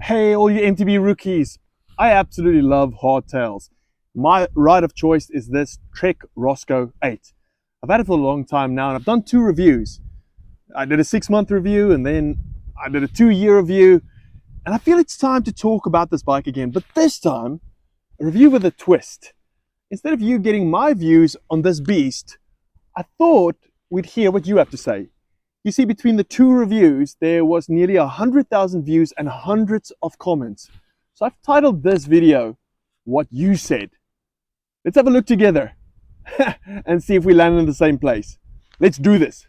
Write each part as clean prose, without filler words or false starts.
Hey, all you MTB rookies. I absolutely love hardtails. My ride of choice is this Trek Roscoe 8. I've had it for a long time now, and I've done 2 reviews. I did a 6-month review, and then I did a 2-year review, and I feel it's time to talk about this bike again, but this time, a review with a twist. Instead of you getting my views on this beast, I thought we'd hear what you have to say. You see, between the 2 reviews, there was nearly 100,000 views and hundreds of comments. So I've titled this video, What You Said. Let's have a look together and see if we land in the same place. Let's do this.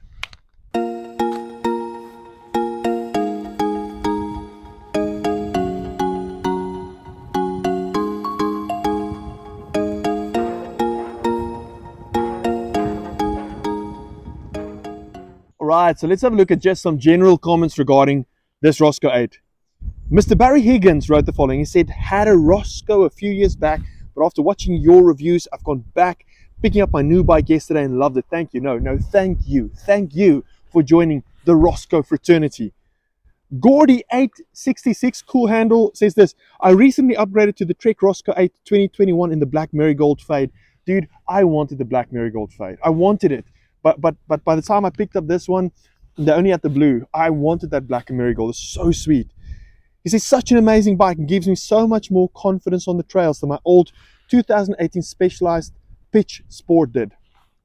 Alright, so let's have a look at just some general comments regarding this Roscoe 8. Mr. Barry Higgins wrote the following. He said, had a Roscoe a few years back, but after watching your reviews, I've gone back, picking up my new bike yesterday and loved it. Thank you. No, thank you. Thank you for joining the Roscoe fraternity. Gordy866 Cool Handle says this. I recently upgraded to the Trek Roscoe 8 2021 in the black marigold fade. Dude, I wanted the black marigold fade. I wanted it. But by the time I picked up this one, they only had the blue. I wanted that black and marigold. It's so sweet. He says, such an amazing bike and gives me so much more confidence on the trails than my old 2018 Specialized Pitch Sport did.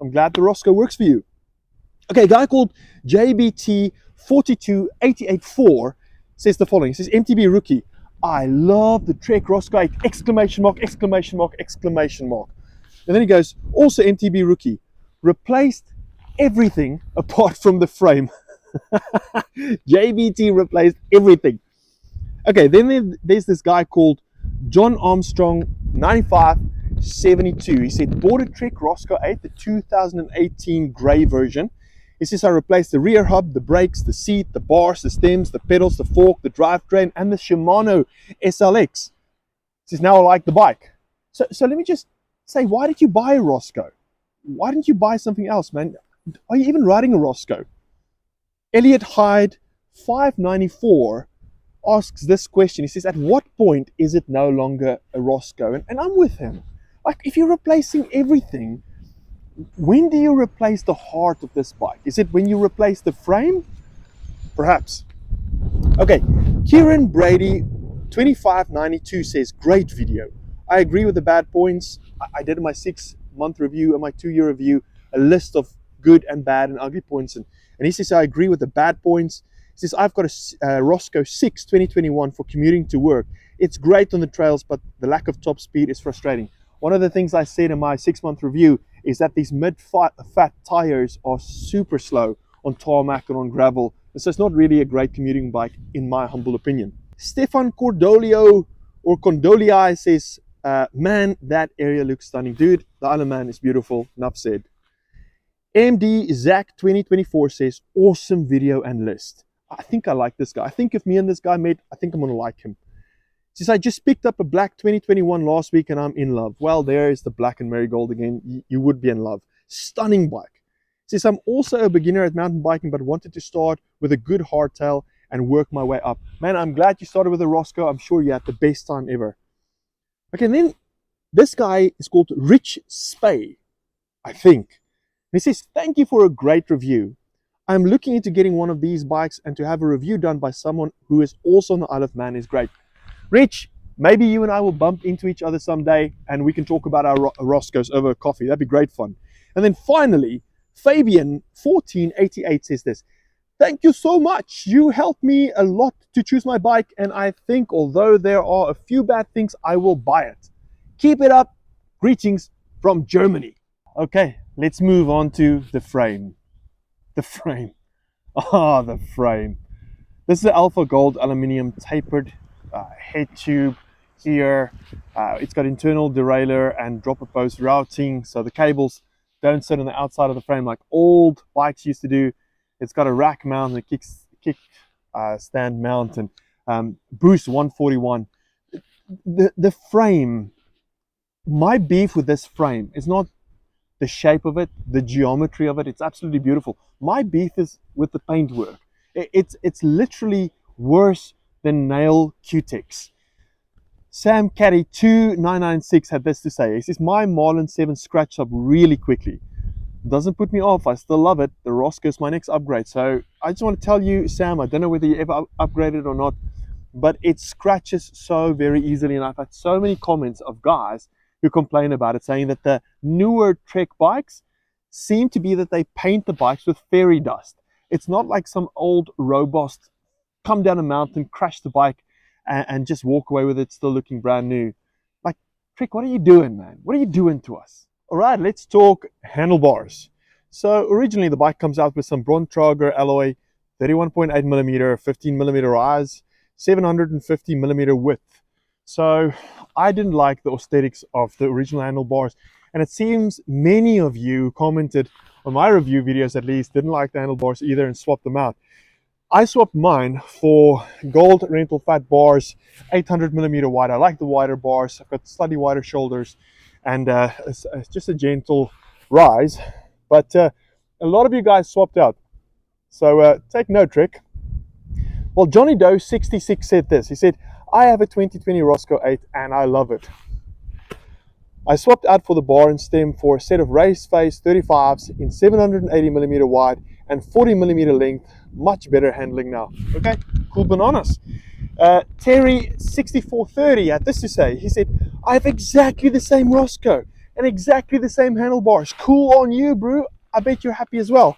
I'm glad the Roscoe works for you. Okay, a guy called JBT42884 says the following. He says, MTB rookie, I love the Trek Roscoe 8, exclamation mark, exclamation mark, exclamation mark. And then he goes, also MTB rookie, replaced everything apart from the frame. JBT replaced everything. Okay, then there's this guy called John Armstrong 9572. He said, bought a Trek Roscoe 8, the 2018 grey version. He says, I replaced the rear hub, the brakes, the seat, the bars, the stems, the pedals, the fork, the drivetrain, and the Shimano SLX. He says, now I like the bike. So let me just say, why did you buy a Roscoe? Why didn't you buy something else, man? Are you even riding a Roscoe? Elliot Hyde 594 asks this question. He says, at what point is it no longer a Roscoe? And I'm with him. Like, if you're replacing everything, when do you replace the heart of this bike? Is it when you replace the frame? Perhaps. Okay, Kieran Brady 2592 says, great video. I agree with the bad points. I did my 6-month review and my 2-year review, a list of good and bad and ugly points. And he says, I agree with the bad points. He says, I've got a Roscoe 6 2021 for commuting to work. It's great on the trails, but the lack of top speed is frustrating. One of the things I said in my 6-month review is that these mid-fat tires are super slow on tarmac and on gravel. And so it's not really a great commuting bike, in my humble opinion. Stefan Cordolio or Condolii says, man, that area looks stunning. Dude, the Isle of Man is beautiful. Enough said. MD Zach 2024 says, awesome video and list. I think I like this guy. I think if me and this guy met, I think I'm going to like him. He says, I just picked up a black 2021 last week and I'm in love. Well, there is the black and marigold again. You would be in love. Stunning bike. He says, I'm also a beginner at mountain biking, but wanted to start with a good hardtail and work my way up. Man, I'm glad you started with a Roscoe. I'm sure you had the best time ever. Okay, and then this guy is called Rich Spay, I think. He says, thank you for a great review. I'm looking into getting one of these bikes, and to have a review done by someone who is also on the Isle of Man is great. Rich, maybe you and I will bump into each other someday and we can talk about our Roscoes over coffee. That'd be great fun. And then finally, Fabian 1488 says this. Thank you so much. You helped me a lot to choose my bike, and I think although there are a few bad things, I will buy it. Keep it up. Greetings from Germany. Okay, let's move on to the frame. The frame. Ah, the frame. This is the Alpha Gold aluminium tapered head tube here. It's got internal derailleur and dropper post routing, so the cables don't sit on the outside of the frame like old bikes used to do. It's got a rack mount and a kick stand mount and boost 141. The frame, my beef with this frame is not the shape of it, the geometry of it. It's absolutely beautiful. My beef is with the paintwork. It's literally worse than nail Q-Tex. Sam Caddy 2996 had this to say. He says, my Marlin 7 scratched up really quickly. Doesn't put me off. I still love it. The Roscoe is my next upgrade. So I just want to tell you, Sam, I don't know whether you ever upgraded or not, but it scratches so very easily. And I've had so many comments of guys who complain about it, saying that the newer Trek bikes seem to be that they paint the bikes with fairy dust. It's not like some old robust come down a mountain, crash the bike, and just walk away with it still looking brand new. Like, Trek, what are you doing, man? What are you doing to us? All right, let's talk handlebars. So originally the bike comes out with some Bontrager alloy, 31.8 millimeter, 15 millimeter rise, 750 millimeter width. So I didn't like the aesthetics of the original handlebars, and it seems many of you commented on my review videos, at least, didn't like the handlebars either and swapped them out. I swapped mine for gold rental fat bars, 800 millimeter wide. I like the wider bars. I've got slightly wider shoulders, and it's just a gentle rise. But a lot of you guys swapped out. So take note, Trek. Well, Johnny Doe 66 said this. He said, I have a 2020 Roscoe 8 and I love it. I swapped out for the bar and stem for a set of race face 35s in 780 millimeter wide and 40 millimeter length. Much better handling now. Okay, cool bananas. Terry 6430 had this to say. He said, I have exactly the same Roscoe and exactly the same handlebars. Cool on you, bro. I bet you're happy as well.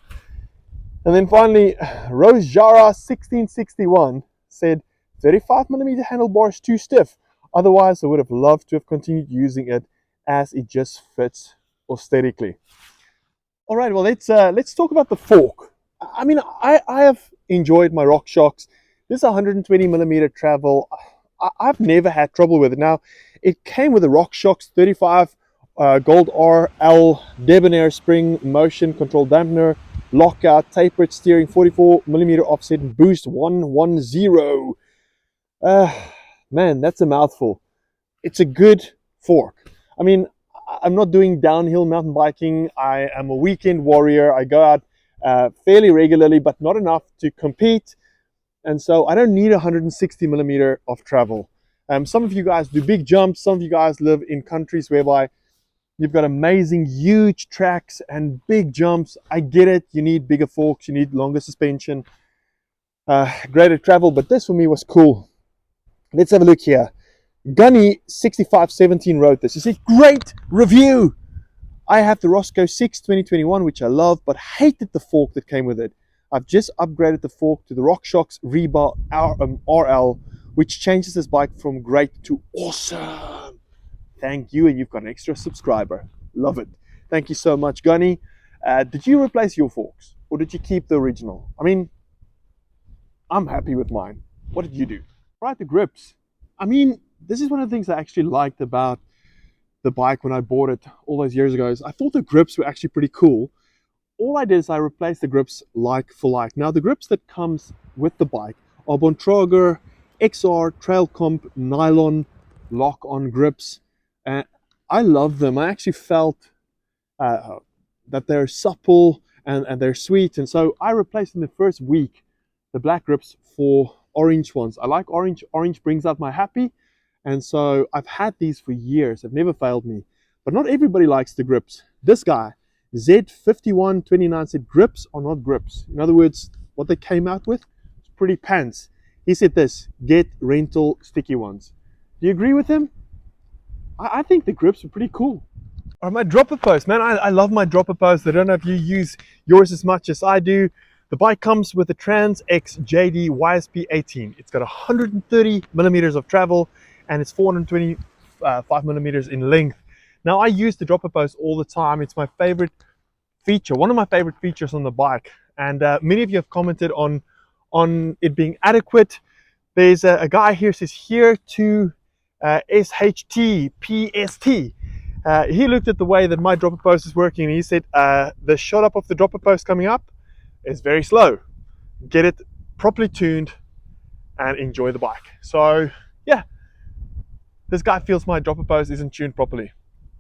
And then finally, Rose Jara 1661 said, 35 millimeter handlebars too stiff. Otherwise, I would have loved to have continued using it, as it just fits aesthetically. All right, well, let's talk about the fork. I mean, I have enjoyed my RockShox. This 120 millimeter travel, I've never had trouble with it. Now, it came with a RockShox 35 Gold RL debonair spring motion control dampener, lockout, tapered steering, 44 millimeter offset, and boost 110. Man, that's a mouthful. It's a good fork. I mean, I'm not doing downhill mountain biking. I am a weekend warrior. I go out fairly regularly, but not enough to compete. And so I don't need 160 millimeter of travel. Some of you guys do big jumps. Some of you guys live in countries whereby you've got amazing, huge tracks and big jumps. I get it. You need bigger forks. You need longer suspension, greater travel. But this for me was cool. Let's have a look here. Gunny 6517 wrote this. He said, great review. I have the Roscoe 6 2021, which I love, but hated the fork that came with it. I've just upgraded the fork to the RockShox Rebar RL, which changes this bike from great to awesome. Thank you, and you've got an extra subscriber. Love it. Thank you so much, Gunny. Did you replace your forks, or did you keep the original? I mean, I'm happy with mine. What did you do? Right, the grips. I mean, this is one of the things I actually liked about the bike when I bought it all those years ago. Is I thought the grips were actually pretty cool. All I did is I replaced the grips like for like. Now, the grips that comes with the bike are Bontrager XR Trail Comp nylon lock-on grips. I love them. I actually felt that they're supple and they're sweet. And so I replaced in the first week the black grips for orange ones. I like orange. Orange brings out my happy. And so I've had these for years. They've never failed me. But not everybody likes the grips. This guy, Z5129, said grips are not grips. In other words, what they came out with is pretty pants. He said this, get rental sticky ones. Do you agree with him? I think the grips are pretty cool. All right, my dropper post, man, I love my dropper post. I don't know if you use yours as much as I do. The bike comes with a Trans X JD YSP 18. It's got 130 millimeters of travel, and it's 425 millimeters in length. Now, I use the dropper post all the time. It's my favorite feature, one of my favorite features on the bike. And many of you have commented on it being adequate. There's a guy here says here to SHT PST. He looked at the way that my dropper post is working, and he said the shot up of the dropper post coming up is very slow. Get it properly tuned and enjoy the bike. So yeah, this guy feels my dropper post isn't tuned properly.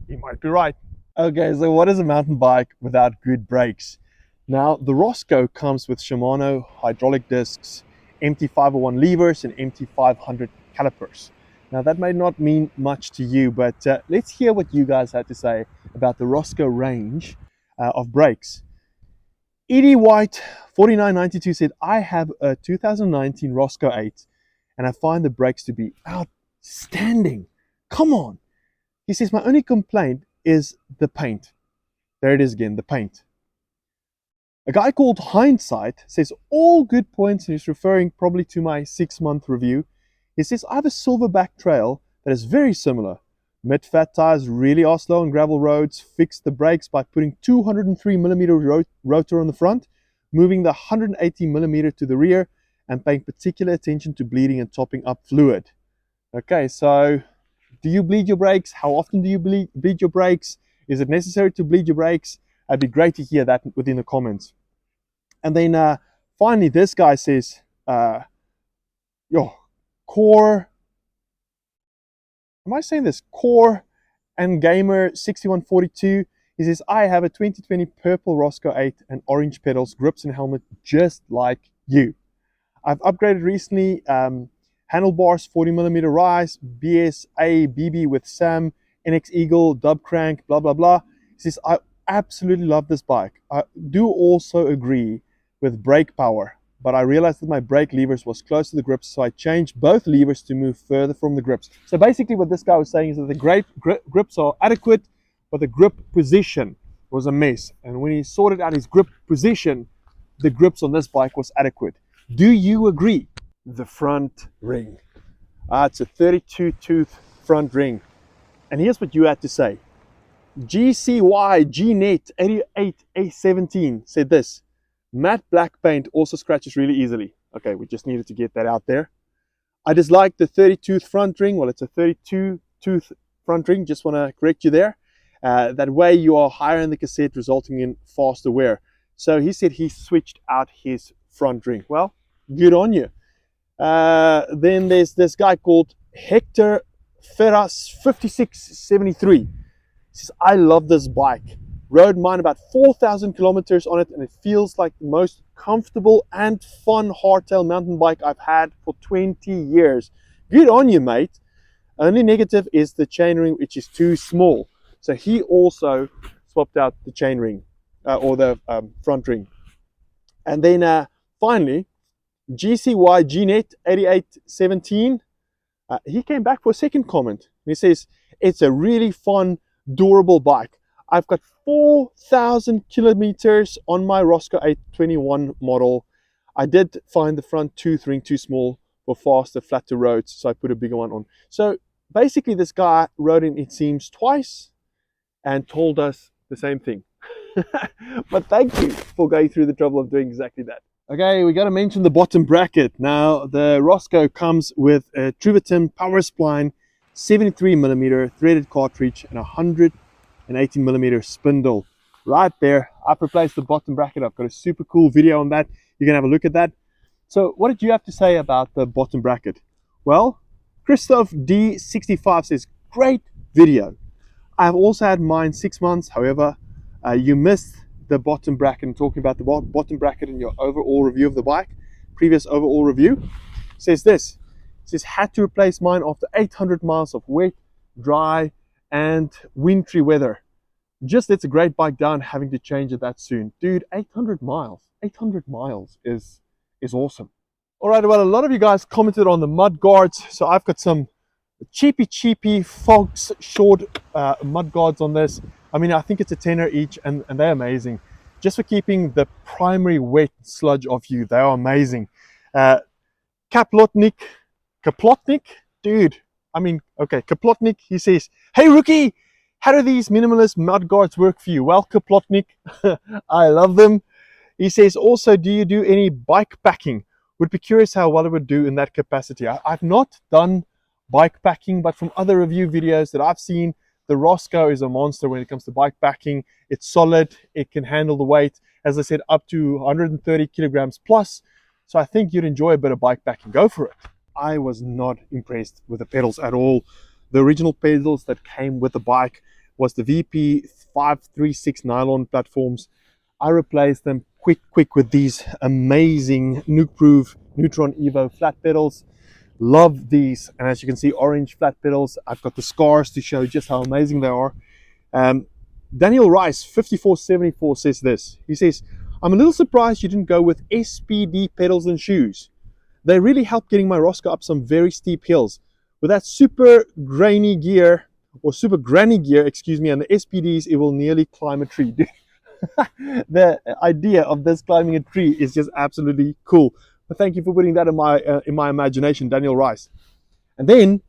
He might be right. Okay, so what is a mountain bike without good brakes? Now, the Roscoe comes with Shimano hydraulic discs MT501 levers and MT500 calipers. Now that may not mean much to you, but let's hear what you guys had to say about the Roscoe range of brakes. Edie White 4992 said, I have a 2019 Roscoe 8 and I find the brakes to be outstanding. Come on. He says, my only complaint is the paint. There it is again, the paint. A guy called Hindsight says, all good points, and he's referring probably to my 6-month review. He says, I have a silverback trail that is very similar. Mid-fat tires really are slow on gravel roads. Fixed the brakes by putting 203mm rotor on the front, moving the 180mm to the rear, and paying particular attention to bleeding and topping up fluid. Okay, so do you bleed your brakes? How often do you bleed your brakes? Is it necessary to bleed your brakes? It'd be great to hear that within the comments. And then finally, this guy says, Core, am I saying this? Core and Gamer 6142. He says, I have a 2020 purple Roscoe 8 and orange pedals, grips and helmet just like you. I've upgraded recently, handlebars 40mm rise, BSA BB with SAM, NX Eagle, dub crank, blah, blah, blah. He says, I absolutely love this bike. I do also agree with brake power, but I realized that my brake levers was close to the grips, so I changed both levers to move further from the grips. So basically what this guy was saying is that the grips are adequate, but the grip position was a mess. And when he sorted out his grip position, the grips on this bike was adequate. Do you agree? The front ring. It's a 32 tooth front ring. And here's what you had to say. GCY GNet 88A17 said this. Matte black paint also scratches really easily. Okay, we just needed to get that out there. I dislike the 30-tooth front ring. Well, it's a 32-tooth front ring. Just want to correct you there. That way you are higher in the cassette, resulting in faster wear. So he said he switched out his front ring. Well, good on you. Then there's this guy called Hector Ferras 5673. He says, I love this bike. Rode mine about 4,000 kilometers on it, and it feels like the most comfortable and fun hardtail mountain bike I've had for 20 years. Good on you, mate. Only negative is the chainring, which is too small. So he also swapped out the chainring, or the front ring. And then finally, GCY GNet 8817, he came back for a second comment. He says, it's a really fun, durable bike. I've got 4,000 kilometers on my Roscoe 821 model. I did find the front tooth ring too small for faster, flatter roads, so I put a bigger one on. So basically this guy rode in, it seems, twice and told us the same thing. But thank you for going through the trouble of doing exactly that. Okay, we got to mention the bottom bracket. Now, the Roscoe comes with a Truverton power spline, 73mm threaded cartridge, and 118mm spindle. Right there, I've replaced the bottom bracket. I've got a super cool video on that. You can have a look at that. So what did you have to say about the bottom bracket? Well, Christoph D65 says, great video. I've also had mine 6 months. However, you missed the bottom bracket and talking about the bottom bracket in your overall review of the bike. Previous overall review says this. It says, had to replace mine after 800 miles of wet, dry, and wintry weather. Just lets a great bike down having to change it that soon. Dude, 800 miles. 800 miles is awesome. All right, well, a lot of you guys commented on the mud guards. So I've got some cheapy Fox short mud guards on this. I mean, I think it's a tenner each, and they're amazing. Just for keeping the primary wet sludge off you, they are amazing. Kaplotnik, dude, I mean, okay, Kaplotnik, he says, hey rookie, how do these minimalist mud guards work for you? Well, Kaplotnik, I love them. He says, also, do you do any bike packing? Would be curious how well it would do in that capacity. I've not done bike packing, but from other review videos that I've seen, the Roscoe is a monster when it comes to bike packing. It's solid, it can handle the weight, as I said, up to 130 kilograms plus. So I think you'd enjoy a bit of bike packing. Go for it. I was not impressed with the pedals at all. The original pedals that came with the bike was the VP 536 nylon platforms. I replaced them quick with these amazing nuke-proof Neutron Evo flat pedals. Love these, and as you can see, orange flat pedals. I've got the scars to show just how amazing they are. Daniel Rice 5474 says this. He says, I'm a little surprised you didn't go with SPD pedals and shoes. They really help getting my Roscoe up some very steep hills. With that super grainy gear, or super granny gear, excuse me, and the SPDs, it will nearly climb a tree. The idea of this climbing a tree is just absolutely cool. But thank you for putting that in my imagination, Daniel Rice. And then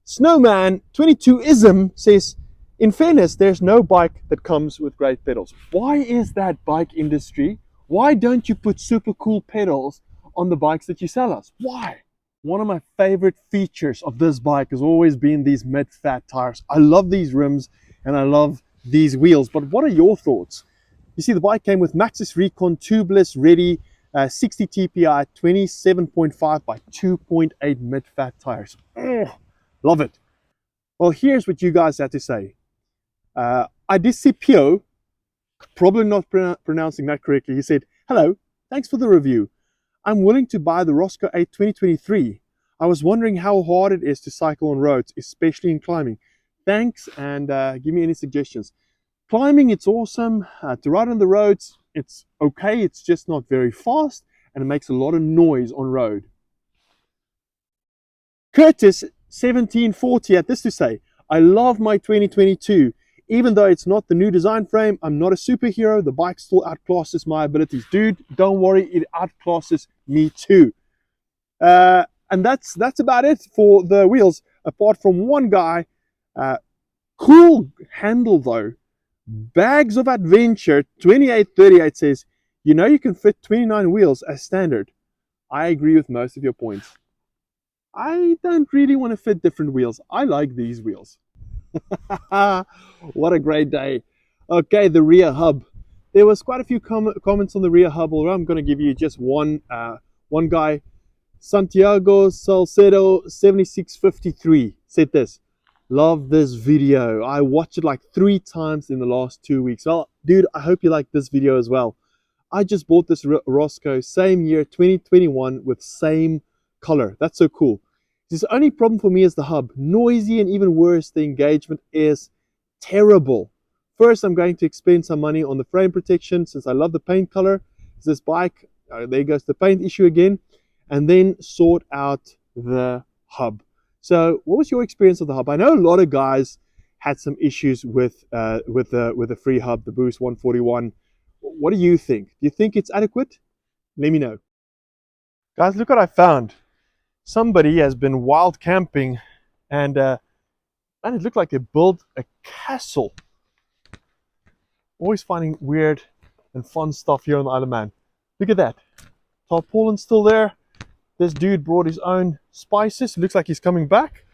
Snowman 22ism says, in fairness, there's no bike that comes with great pedals. Why is that, bike industry? Why don't you put super cool pedals on the bikes that you sell us? Why? One of my favorite features of this bike has always been these mid-fat tires. I love these rims and I love these wheels, but what are your thoughts? You see, the bike came with Maxxis Recon tubeless ready 60 TPI 27.5 by 2.8 mid-fat tires. Love it. Well, here's what you guys had to say. Idisipio, probably not pronouncing that correctly, he said, hello, thanks for the review. I'm willing to buy the Roscoe 8 2023. I was wondering how hard it is to cycle on roads, especially in climbing. Thanks, and give me any suggestions. Climbing, it's awesome. To ride on the roads, it's okay. It's just not very fast, and it makes a lot of noise on road. Curtis 1740 had this to say, I love my 2022. Even though it's not the new design frame, I'm not a superhero. The bike still outclasses my abilities. Dude, don't worry, it outclasses me too. And that's about it for the wheels, apart from one guy. Cool handle though. Bags of Adventure 2838 says, you know you can fit 29 wheels as standard. I agree with most of your points. I don't really want to fit different wheels. I like these wheels. What a great day. Okay, the rear hub. There was quite a few comments on the rear hub. Although I'm going to give you just one guy. Santiago Salcedo 7653 said this. Love this video. I watched it like 3 times in the last 2 weeks. Well, dude, I hope you like this video as well. I just bought this Roscoe, same year, 2021, with same color. That's so cool. The only problem for me is the hub. Noisy, and even worse, the engagement is terrible. First, I'm going to expend some money on the frame protection since I love the paint color. This bike, there goes the paint issue again. And then sort out the hub. So what was your experience of the hub? I know a lot of guys had some issues with the free hub, the Boost 141. What do you think? Do you think it's adequate? Let me know. Guys, look what I found. Somebody has been wild camping and it looked like they built a castle. Always finding weird and fun stuff here on the Isle of Man. Look at that. Tarpaulin's still there. This dude brought his own spices. It looks like he's coming back.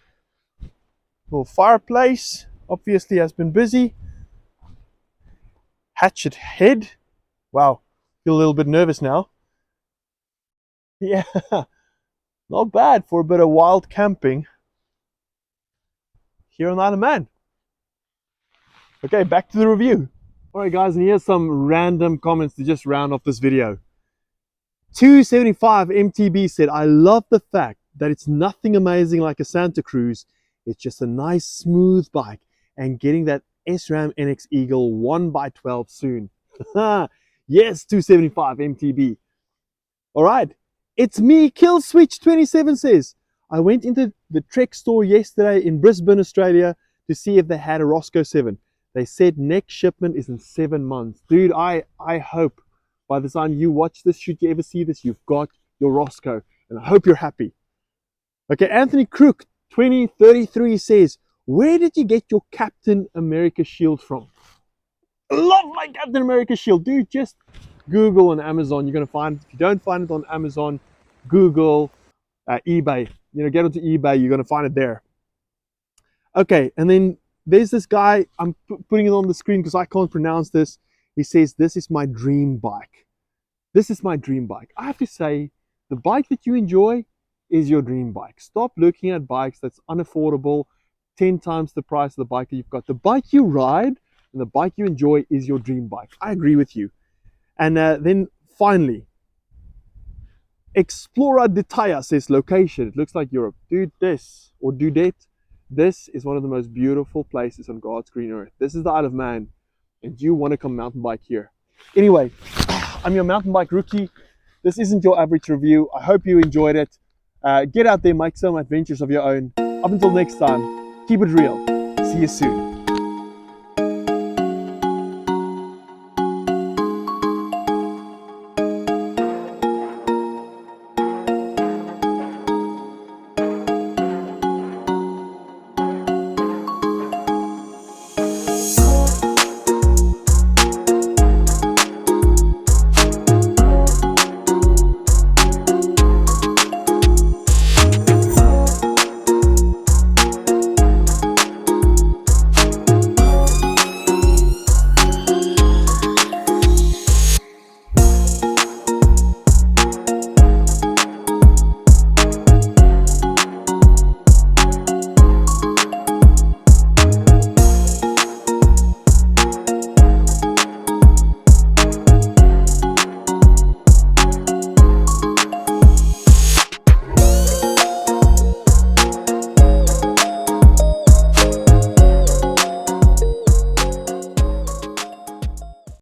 Little fireplace. Obviously has been busy. Hatchet head. Wow. Feel a little bit nervous now. Yeah. Not bad for a bit of wild camping here on the Isle of Man. Okay, back to the review. Alright guys, and here's some random comments to just round off this video. 275 MTB said, I love the fact that it's nothing amazing like a Santa Cruz. It's just a nice smooth bike and getting that SRAM NX Eagle 1x12 soon. Yes, 275 MTB. Alright. It's me, Killswitch27 says, I went into the Trek store yesterday in Brisbane, Australia to see if they had a Roscoe 7. They said next shipment is in 7 months. Dude, I hope by the time you watch this, should you ever see this, you've got your Roscoe. And I hope you're happy. Okay, Anthony Crook 2033 says, where did you get your Captain America shield from? I love my Captain America shield. Dude, just Google on Amazon. You're going to find it. If you don't find it on Amazon, Google, eBay. You know, get onto eBay. You're going to find it there. Okay, and then there's this guy. I'm putting it on the screen because I can't pronounce this. He says, this is my dream bike. This is my dream bike. I have to say, the bike that you enjoy is your dream bike. Stop looking at bikes that's unaffordable, 10 times the price of the bike that you've got. The bike you ride and the bike you enjoy is your dream bike. I agree with you. And then Finally, Explorer Detaya says location. It looks like Europe. Dude, this, or Dudette, this is one of the most beautiful places on God's green earth. This is the Isle of Man, and you want to come mountain bike here. Anyway, I'm your mountain bike rookie. This isn't your average review. I hope you enjoyed it. Get out there, make some adventures of your own. Up until next time, keep it real. See you soon.